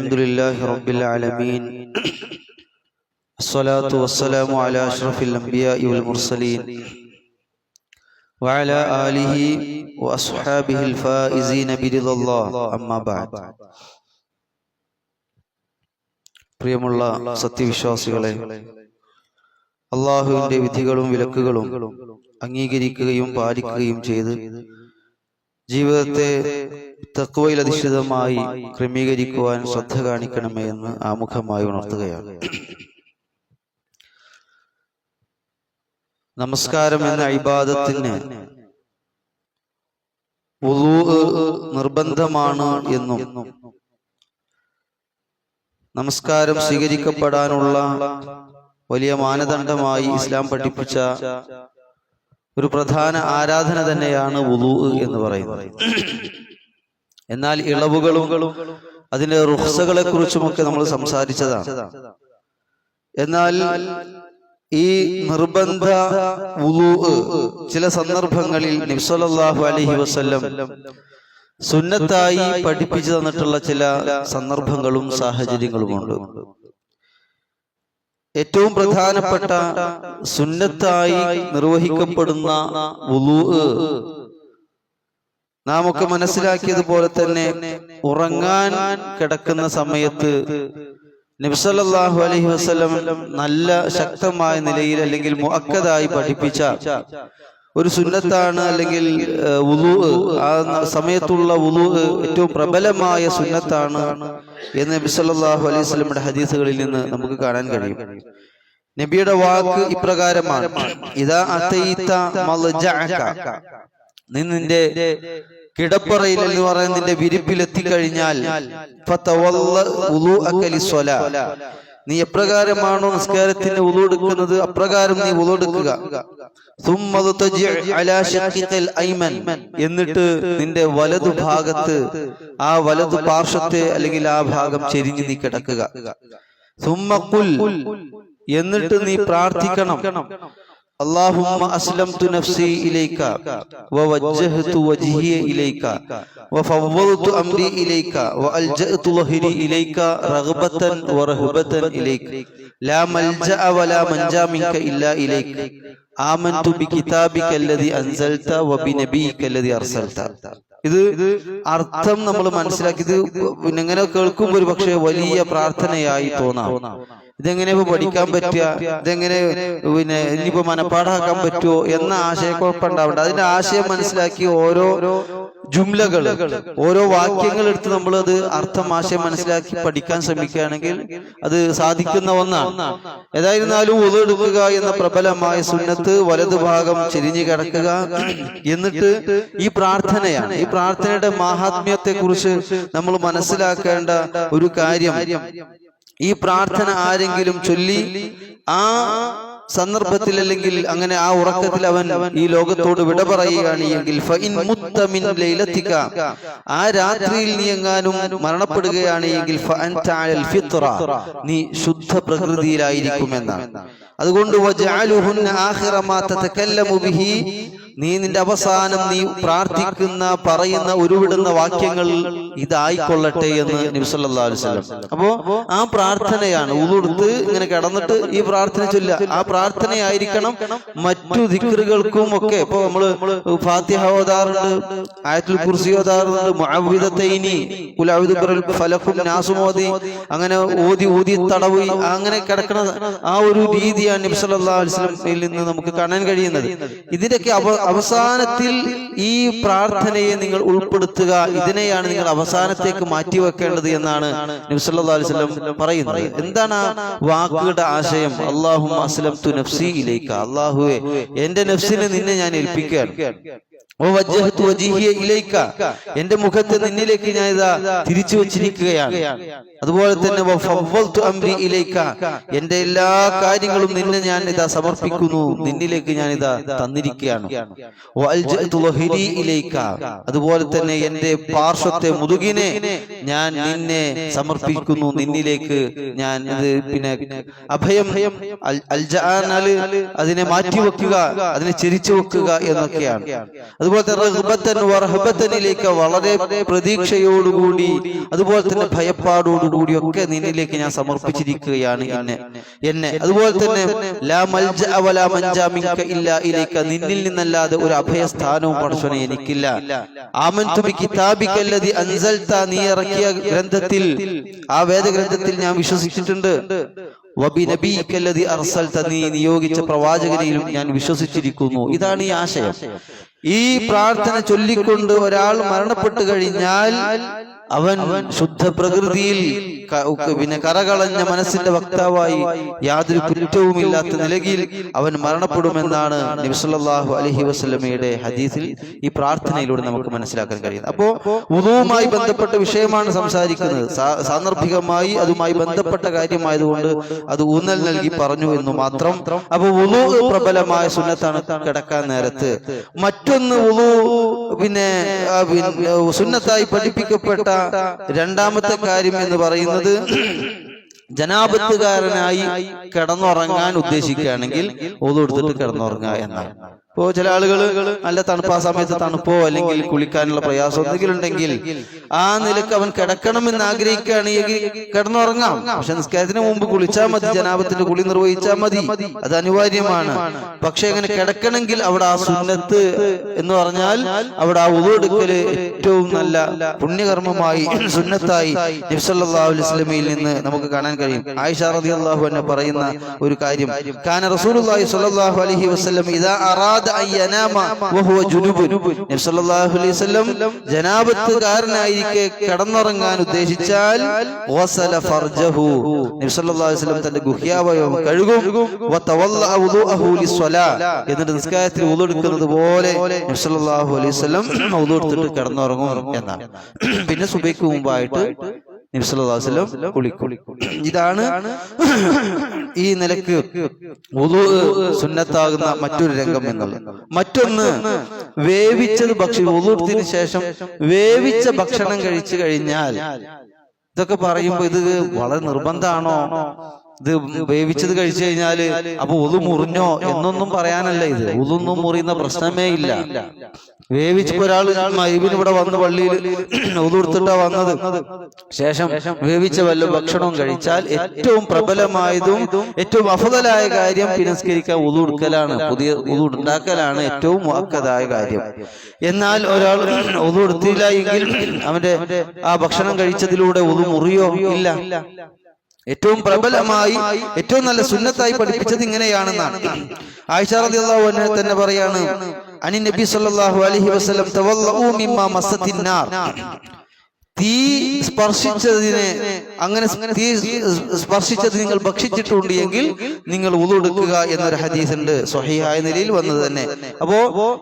الحمد لله رب العالمين الصلاة والسلام على أشرف الأنبياء والمرسلين وعلى آله وأصحابه الفائزين برضا الله أما بعد. പ്രിയമുള്ള സത്യവിശ്വാസികളെ, അള്ളാഹുവിന്റെ വിധികളും വിലക്കുകളും അംഗീകരിക്കുകയും പാലിക്കുകയും ചെയ്ത് ജീവിതത്തെ തഖ്വയിൽ അധിഷ്ഠിതമായി ക്രമീകരിക്കുവാൻ ശ്രദ്ധ കാണിക്കണമേ എന്ന് ആമുഖമായി ഉണർത്തുകയാണ്. നമസ്കാരം എന്ന ഇബാദത്തിന് വുളൂ നിർബന്ധമാണ് എന്നും നമസ്കാരം സ്വീകരിക്കപ്പെടാനുള്ള വലിയ മാനദണ്ഡമായി ഇസ്ലാം പഠിപ്പിച്ച ഒരു പ്രധാന ആരാധന തന്നെയാണ് വുളൂ എന്ന് പറയുന്നത്. എന്നാൽ ഇളവുകളും അതിന്റെ റുഖ്സകളെ കുറിച്ചുമൊക്കെ നമ്മൾ സംസാരിച്ചതാണ്. എന്നാൽ ഈ നിർബന്ധ വുളൂ ചില സന്ദർഭങ്ങളിൽ നബി സല്ലല്ലാഹു അലൈഹി വസല്ലം സുന്നത്തായി പഠിപ്പിച്ചു തന്നിട്ടുള്ള ചില സന്ദർഭങ്ങളും സാഹചര്യങ്ങളുമുണ്ട്. ഏറ്റവും പ്രധാനപ്പെട്ട സുന്നത്തായി നിർവഹിക്കപ്പെടുന്ന വുളൂ നാം ഒക്കെ മനസ്സിലാക്കിയതുപോലെ തന്നെ ഉറങ്ങാൻ കിടക്കുന്ന സമയത്ത് നബി സല്ലല്ലാഹു അലൈഹി വസല്ലം നല്ല ശക്തമായ നിലയിൽ അല്ലെങ്കിൽ മുഅക്കദായി പഠിപ്പിച്ച ഒരു സുന്നത്താണ്. അല്ലെങ്കിൽ വുളൂ, ആ സമയത്തുള്ള വുളൂ ഏറ്റവും പ്രബലമായ സുന്നത്താണ് എന്ന് നബി സല്ലല്ലാഹു അലൈഹി വസല്ലമയുടെ ഹദീസുകളിൽ നിന്ന് നമുക്ക് കാണാൻ കഴിയും. നബിയുടെ വാക്ക് ഇപ്രകാരമാണ്: ഇദാ അതൈത മൽജഅക, നീ നിന്റെ കിടപ്പറയിൽ എന്ന് പറയുന്ന നിന്റെ വിരിപ്പിൽ എത്തിക്കഴിഞ്ഞാൽ ഫതവല്ല വുളൂഅക ലിസ്സലാ, നീ എപ്രകാരമാണോ നിസ്കാരത്തിന് വുളൂ എടുക്കുന്നത് അപ്രകാരം നീ വുളൂ എടുക്കുക. സുമ്മ തജിഅ അലാ ശഖിഖിൽ ഐമൻ, എന്നിട്ട് നിന്റെ വലതു ഭാഗത്ത് ആ വലതു പാർശ്വത്തെ അല്ലെങ്കിൽ ആ ഭാഗം ചെരിഞ്ഞ് നീ കിടക്കുക. സുമ്മ ഖുൽ, എന്നിട്ട് നീ പ്രാർത്ഥിക്കണം: اللهم أسلمت نفسي إليك ووجهت وجهي إليك وفوضت أمري إليك وألجأت ظهري إليك رغبة ورهبة إليك لا ملجأ ولا منجا منك إلا إليك آمنت بكتابك الذي أنزلت وبنبيك الذي أرسلت. ഇത് അർത്ഥം നമ്മൾ മനസ്സിലാക്കിയത് ഇങ്ങനെ കേൾക്കുമ്പോൾ ഒരു പക്ഷേ വലിയ പ്രാർത്ഥനയായി തോന്നാം. ഇതെങ്ങനെ പഠിക്കാൻ പറ്റുക, ഇതെങ്ങനെ ഇനിയിപ്പോ മനപ്പാടാക്കാൻ പറ്റുമോ എന്ന ആശയക്കുഴപ്പമുണ്ടാവണ്ട. അതിന്റെ ആശയം മനസ്സിലാക്കി ഓരോ ജുംലകൾ, ഓരോ വാക്യങ്ങൾ എടുത്ത് നമ്മൾ അത് അർത്ഥം ആശയം മനസ്സിലാക്കി പഠിക്കാൻ ശ്രമിക്കുകയാണെങ്കിൽ അത് സാധിക്കുന്ന ഒന്നാണ്. ഏതായിരുന്നാലും വുളൂ എടുക്കുക എന്ന പ്രബലമായ സുന്നത്ത്, വലതു ഭാഗം ചെരിഞ്ഞു കിടക്കുക, എന്നിട്ട് ഈ പ്രാർത്ഥനയാണ്. ഈ പ്രാർത്ഥനയുടെ മാഹാത്മ്യത്തെ കുറിച്ച് നമ്മൾ മനസ്സിലാക്കേണ്ട ഒരു കാര്യം, ഈ പ്രാർത്ഥന ആരെങ്കിലും ചൊല്ലി ആ സന്ദർഭത്തിൽ അല്ലെങ്കിൽ അങ്ങനെ ആ ഉറക്കത്തിൽ അവൻ ഈ ലോകത്തോട് വിട പറയുകയാണ് എങ്കിൽ ഫഇൻ മുത്ത മിൻ ലൈലതിക, ആ രാത്രിയിൽ നീ എങ്ങാനും മരണപ്പെടുകയാണ് എങ്കിൽ ഫഅൻത അലൽ ഫിത്ര, നീ ശുദ്ധ പ്രകൃതിയിലായിരിക്കുമെന്നാണ്. അതുകൊണ്ട് വജഅലുഹുന്ന ആഖിറ മാ തതകല്ലമു ബിഹി, നീ നിന്റെ അവസാനം നീ പ്രാർത്ഥിക്കുന്ന പറയുന്ന ഉരുവിടുന്ന വാക്യങ്ങൾ ഇതായിക്കൊള്ളട്ടെ എന്ന് നബി സല്ലല്ലാഹു അലൈഹി വസല്ലം. അപ്പോ ആ പ്രാർത്ഥനയാണ് വുളൂ എടുത്ത് ഇങ്ങനെ കിടന്നിട്ട് ഈ പ്രാർത്ഥന ചൊല്ലുക. ആ പ്രാർത്ഥനയായിരിക്കണം മറ്റു ദിക്റുകൾക്കും ഒക്കെ. ഇപ്പൊ നമ്മള് ഫാത്തിഹ ഓതാറുണ്ട്, ആയത്തുൽ കുർസി ഓതാറുണ്ട്, മുഅവ്വിദതൈനി, ഖുൽ അഊദു ബിറബ്ബിൽ ഫലഖും നാസും ഓതി അങ്ങനെ ഊതി തടവി അങ്ങനെ കിടക്കുന്ന ആ ഒരു രീതിയാണ് നബി സല്ലല്ലാഹു അലൈഹി വസല്ലമയിൽ നിന്ന് നമുക്ക് കാണാൻ കഴിയുന്നത്. ഇതിന്റെയൊക്കെ അവസാനത്തിൽ ഈ പ്രാർത്ഥനയെ നിങ്ങൾ ഉൾപ്പെടുത്തുക, ഇതിനെയാണ് നിങ്ങൾ അവസാനത്തേക്ക് മാറ്റിവെക്കേണ്ടത് എന്നാണ് നബി സല്ലല്ലാഹു അലൈഹി വസല്ലം പറയുന്നത്. എന്താണ് ആ വാക്കുകളുടെ ആശയം? അല്ലാഹുമ്മ അസ്ലംതു നഫ്സി ഇലൈക, അല്ലാഹുവേ എന്റെ നഫ്സിനെ നിന്നെ ഞാൻ ഏൽപ്പിക്കുകയാണ്. വവജ്ജഹ്തു വജ്ഹിയ ഇലൈക, എന്റെ മുഖത്തെ നിന്നിലേക്ക് ഞാൻ ഇതാ തിരിച്ചു വച്ചിരിക്കുകയാണ്. അതുപോലെ തന്നെ വഫവ്വൽതു അംരി ഇലൈക, എന്റെ എല്ലാ കാര്യങ്ങളും നിന്നെ ഞാൻ ഇതാ സമർപ്പിക്കുന്നു, നിന്നിലേക്ക് ഞാൻ ഇതാ തന്നിരിക്കുകയാണ്. വഅൽജഅതു ലഹരി ഇലൈക, അതുപോലെ തന്നെ എന്റെ പാർശ്വത്തെ മുതുകിനെ ഞാൻ നിന്നെ സമർപ്പിക്കുന്നു, നിന്നിലേക്ക് ഞാൻ ഇത് പിന്നെ അഭയം അൽജഅനാൽ അതിനെ മാറ്റി വെക്കുക, അതിനെ ചെരിച്ചു വെക്കുക എന്നൊക്കെയാണ്. അതുപോലെ തന്നെ റഗ്ബത്തൻ വറഹബത്തനിലേക്ക് വളരെ പ്രതീക്ഷയോടുകൂടി അതുപോലെ തന്നെ ഭയപ്പാടോടുകൂടി ഒക്കെ നിന്നിലേക്ക് ഞാൻ സമർപ്പിച്ചിരിക്കുകയാണ് എന്നെ. അതുപോലെ തന്നെ ലാ മൽജഅ വലാ മൻജാ മിൻക ഇല്ലാ ഇലൈക, നിന്നിൽ നിന്നല്ലാതെ ഒരു അഭയസ്ഥാനവും പടച്ചോനെ എനിക്കില്ല. ആമൻതു ബി കിതാബിക അല്ലദി അൻസൽത, നീ ഇറക്കിയ ഗ്രന്ഥത്തിൽ, ആ വേദഗ്രന്ഥത്തിൽ ഞാൻ വിശ്വസിച്ചിട്ടുണ്ട്. വബി നബിയിക അല്ലദി അർസൽത, നീ നിയോഗിച്ച പ്രവാചകനിലും ഞാൻ വിശ്വസിച്ചിരിക്കുന്നു. ഇതാണ് ഈ ആശയം. ഈ പ്രാർത്ഥന ചൊല്ലിക്കൊണ്ട് ഒരാൾ മരണപ്പെട്ടു കഴിഞ്ഞാൽ അവൻ ശുദ്ധ പ്രകൃതിയിൽ പിന്നെ കറകളഞ്ഞ മനസ്സിന്റെ വക്താവായി യാതൊരു കുറ്റവുമില്ലാത്ത നിലയിൽ അവൻ മരണപ്പെടുമെന്നാണ് നബി സല്ലല്ലാഹു അലൈഹി വസല്ലമയുടെ ഹദീസിൽ ഈ പ്രാർത്ഥനയിലൂടെ നമുക്ക് മനസ്സിലാക്കാൻ കഴിയുന്നത്. അപ്പോ വുളൂവുമായി ബന്ധപ്പെട്ട വിഷയമാണ് സംസാരിക്കുന്നത്. സാന്ദർഭികമായി അതുമായി ബന്ധപ്പെട്ട കാര്യമായതുകൊണ്ട് അത് ഊന്നൽ നൽകി പറഞ്ഞു എന്ന് മാത്രം. അപ്പൊ വുളൂ പ്രബലമായ സുന്നത്താണ് കിടക്കാൻ നേരത്ത്. മറ്റൊന്ന് വുളൂ പിന്നെ സുന്നത്തായി പഠിപ്പിക്കപ്പെട്ട രണ്ടാമത്തെ കാര്യം എന്ന് പറയുന്നത് ജനാപത്തുകാരനായി കിടന്നുറങ്ങാൻ ഉദ്ദേശിക്കുകയാണെങ്കിൽ ഒളു എടുത്തിട്ട് കിടന്നുറങ്ങുക എന്നാണ്. ഇപ്പോ ചില ആളുകൾ നല്ല തണുപ്പ്, ആ സമയത്ത് തണുപ്പോ അല്ലെങ്കിൽ കുളിക്കാനുള്ള പ്രയാസം എന്തെങ്കിലും ഉണ്ടെങ്കിൽ ആ നിലക്ക് അവൻ കിടക്കണമെന്ന് ആഗ്രഹിക്കുകയാണെങ്കിൽ കിടന്നുറങ്ങാം. പക്ഷെ നിസ്കാരത്തിന് മുമ്പ് കുളിച്ചാൽ മതി, ജനാപത്തിന്റെ കുളി നിർവഹിച്ചാൽ മതി, അത് അനിവാര്യമാണ്. പക്ഷെ അങ്ങനെ കിടക്കണമെങ്കിൽ അവിടെ ആ സുന്നത്ത് എന്ന് പറഞ്ഞാൽ അവിടെ ആ വുളു എടുക്കല് ഏറ്റവും നല്ല പുണ്യകർമ്മമായി സുന്നത്തായി നബി സല്ലല്ലാഹു അലൈഹി വസല്ലമയിൽ നിന്ന് നമുക്ക് കാണാൻ കഴിയും. ആയിഷ റളിയല്ലാഹു അൻഹ പറയുന്ന ഒരു കാര്യം, കാന റസൂലുള്ളാഹി സ്വല്ലല്ലാഹു അലൈഹി വസല്ലം ഇദാ അറാദ അയ്യനാമ വഹുവ ജുനുബുൻ, നബി സല്ലല്ലാഹു അലൈഹി വസല്ലം ജനാബത്തുകാരനായിരിക്കെ കിടന്നുറങ്ങാൻ ഉദ്ദേശിച്ചാൽ വസല ഫർജഹു, നബി സല്ലല്ലാഹു അലൈഹി വസല്ലം തന്റെ ഗുഹ്യാവയവം കഴുകും. വതവല്ലഅ വുദൂഅഹു ലിസ്സലാ, എന്നിട്ട് നിസ്കാരത്തിൽ വുദൂ എടുക്കുന്നത് പോലെ നബി സല്ലല്ലാഹു അലൈഹി വസല്ലം വുദൂ എടുത്തിട്ട് കിടന്നുറങ്ങും എന്നാണ്. പിന്നെ സുബഹിക്ക് മുമ്പായിട്ട് നബി സല്ലല്ലാഹു അലൈഹി വസല്ലം കുളിക്കും. ഇതാണ് ഈ നിലക്ക് വുദൂ സുന്നത്താകുന്ന മറ്റൊരു രംഗം എന്നുള്ളത്. മറ്റൊന്ന് വേവിച്ചത് വുദൂ എടുത്തതിന് ശേഷം വേവിച്ച ഭക്ഷണം കഴിച്ചു കഴിഞ്ഞാൽ, ഇതൊക്കെ പറയുമ്പോ ഇത് വളരെ നിർബന്ധമാണോ, ഇത് വേവിച്ചത് കഴിച്ചു കഴിഞ്ഞാല് അപ്പൊ വുദൂ മുറിഞ്ഞോ എന്നൊന്നും പറയാനല്ല. ഇത് വുദൂന്നും മുറിയുന്ന പ്രശ്നമേ ഇല്ല. വേവിച്ചപ്പോ ഒരാൾ ഇവിടെ വന്ന് പള്ളിയിൽ വുദൂ എടുത്തിട്ടാ വന്നത്, ശേഷം വേവിച്ച വല്ല ഭക്ഷണവും കഴിച്ചാൽ ഏറ്റവും പ്രബലമായതും ഏറ്റവും അഫ്ദലായ കാര്യം പുനസ്കരിക്കാൻ വുദൂ എടുക്കലാണ്, പുതിയ വുദൂ ഉണ്ടാക്കലാണ് ഏറ്റവും മുഅക്കദായ കാര്യം. എന്നാൽ ഒരാൾ വുദൂ എടുത്തില്ല എങ്കിൽ അവന്റെ ആ ഭക്ഷണം കഴിച്ചതിലൂടെ വുദൂ മുറിയോ ഇല്ല. ഏറ്റവും പ്രബലമായി ഏറ്റവും നല്ല സുന്നത്തായി പഠിപ്പിച്ചത് ഇങ്ങനെയാണെന്നാണ്. ആയിഷ റളിയല്ലാഹു അൻഹ തന്നെ പറയാണ്, അനി നബി സല്ലല്ലാഹു അലൈഹി വസല്ലം തവല്ലഉ മിമ്മാ മസ്സത്തിൻ നാർ, തീ സ്പർശിച്ചതിനെ, അങ്ങനെ തീ സ്പർശിച്ചത് നിങ്ങൾ ഭക്ഷിച്ചിട്ടുണ്ട് എങ്കിൽ നിങ്ങൾ വുദൂ എടുക്കുക എന്നൊരു ഹദീസ് ഉണ്ട്, സ്വഹീഹായ നിലയിൽ വന്നത് തന്നെ. അപ്പോ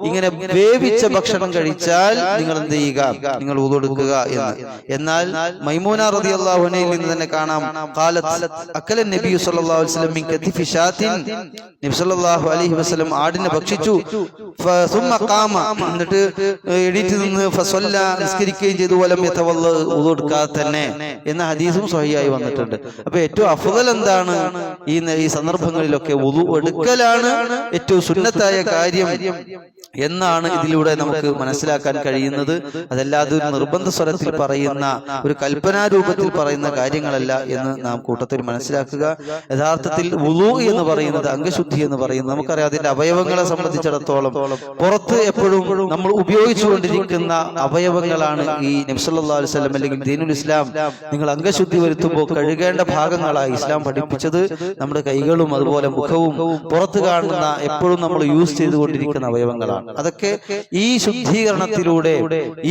ഇങ്ങനെ വേവിച്ച ഭക്ഷണം കഴിച്ചാൽ നിങ്ങൾ എന്ത് ചെയ്യുക, നിങ്ങൾ വുദൂ എടുക്കുക എന്ന്. എന്നാൽ മൈമൂന റളിയല്ലാഹു അൻഹയിൽ നിന്ന് തന്നെ കാണാം, ഖാലത്ത് അക്കല നബി സല്ലല്ലാഹു അലൈഹി വസല്ലം മിൻ കതിഫി ഷാത്തിൻ, നബി സല്ലല്ലാഹു അലൈഹി വസല്ലം ആടിനെ ഭക്ഷിച്ചു. ഫസുമ്മ ഖാമ, എന്നിട്ട് എണീറ്റ് നിന്ന് ഫസല്ല, നിസ്കരിക്കുകയും ചെയ്തു. വലം യതവല്ല, വുദൂ എടുക്കാതെ തന്നെ എന്ന ഹദീസും സ്വഹീഹായി വന്നിട്ടുണ്ട്. അപ്പൊ ഏറ്റവും അഫ്ദൽ എന്താണ്, ഈ സന്ദർഭങ്ങളിലൊക്കെ വുദൂ എടുക്കലാണ് ഏറ്റവും സുന്നത്തായ കാര്യം എന്നാണ് ഇതിലൂടെ നമുക്ക് മനസ്സിലാക്കാൻ കഴിയുന്നത്. അതല്ലാതെ ഒരു നിർബന്ധ സ്വരത്തിൽ പറയുന്ന, ഒരു കൽപ്പനാ രൂപത്തിൽ പറയുന്ന കാര്യങ്ങളല്ല എന്ന് നാം കൂട്ടത്തിൽ മനസ്സിലാക്കുക. യഥാർത്ഥത്തിൽ വുദൂ എന്ന് പറയുന്നത്, അംഗശുദ്ധി എന്ന് പറയുന്നത്, നമുക്കറിയാം അതിന്റെ അവയവങ്ങളെ സംബന്ധിച്ചിടത്തോളം പുറത്ത് എപ്പോഴും നമ്മൾ ഉപയോഗിച്ചുകൊണ്ടിരിക്കുന്ന അവയവങ്ങളാണ് ഈ നബി സല്ലല്ലാഹു അലൈഹി വസല്ലം അല്ലെങ്കിൽ ദീനുൽ ഇസ്ലാം നിങ്ങൾ അംഗശുദ്ധി വരുത്തുമ്പോൾ കഴുകേണ്ട ഭാഗങ്ങളായി ഇസ്ലാം പഠിപ്പിച്ചത് നമ്മുടെ കൈകളും അതുപോലെ മുഖവും പുറത്ത് കാണുന്ന എപ്പോഴും നമ്മൾ യൂസ് ചെയ്തുകൊണ്ടിരിക്കുന്ന അവയവങ്ങളാണ്. അതൊക്കെ ഈ ശുദ്ധീകരണത്തിലൂടെ,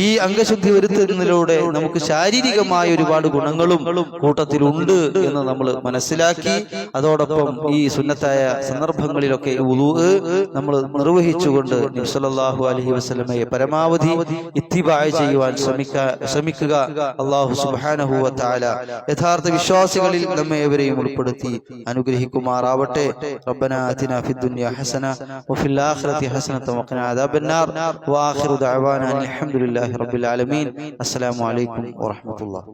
ഈ അംഗശുദ്ധി വരുത്തുന്നതിലൂടെ നമുക്ക് ശാരീരികമായ ഒരുപാട് ഗുണങ്ങളും കൂട്ടത്തിലുണ്ട് എന്ന് നമ്മൾ മനസ്സിലാക്കി, അതോടൊപ്പം ഈ സുന്നത്തായ സന്ദർഭങ്ങളിലൊക്കെ വുദൂ നമ്മൾ നിർവഹിച്ചുകൊണ്ട് നബി സല്ലല്ലാഹു അലൈഹി വസല്ലമയെ പരമാവധി ഇത്തിബാഅ ചെയ്യുവാൻ ശ്രമിക്കുക. അല്ലാഹു സുബ്ഹാനഹു വ തആല യഥാർത്ഥ വിശ്വാസികളിൽ നമ്മെ ഏവരെയും ഉൾപ്പെടുത്തി അനുഗ്രഹിക്കുമാറാവട്ടെ. റബ്ബനാ ആതിനാ ഫിദ്ദുനിയ ഹസന വഫിൽ ആഖിറതി ഹസനത വഖിനാ അദാബന്നാർ. വആഖിറു ദഅവാനാ അൽഹംദുലില്ലാഹി റബ്ബിൽ ആലമീൻ. അസ്സലാമു അലൈക്കും വറഹ്മത്തുള്ളാഹി.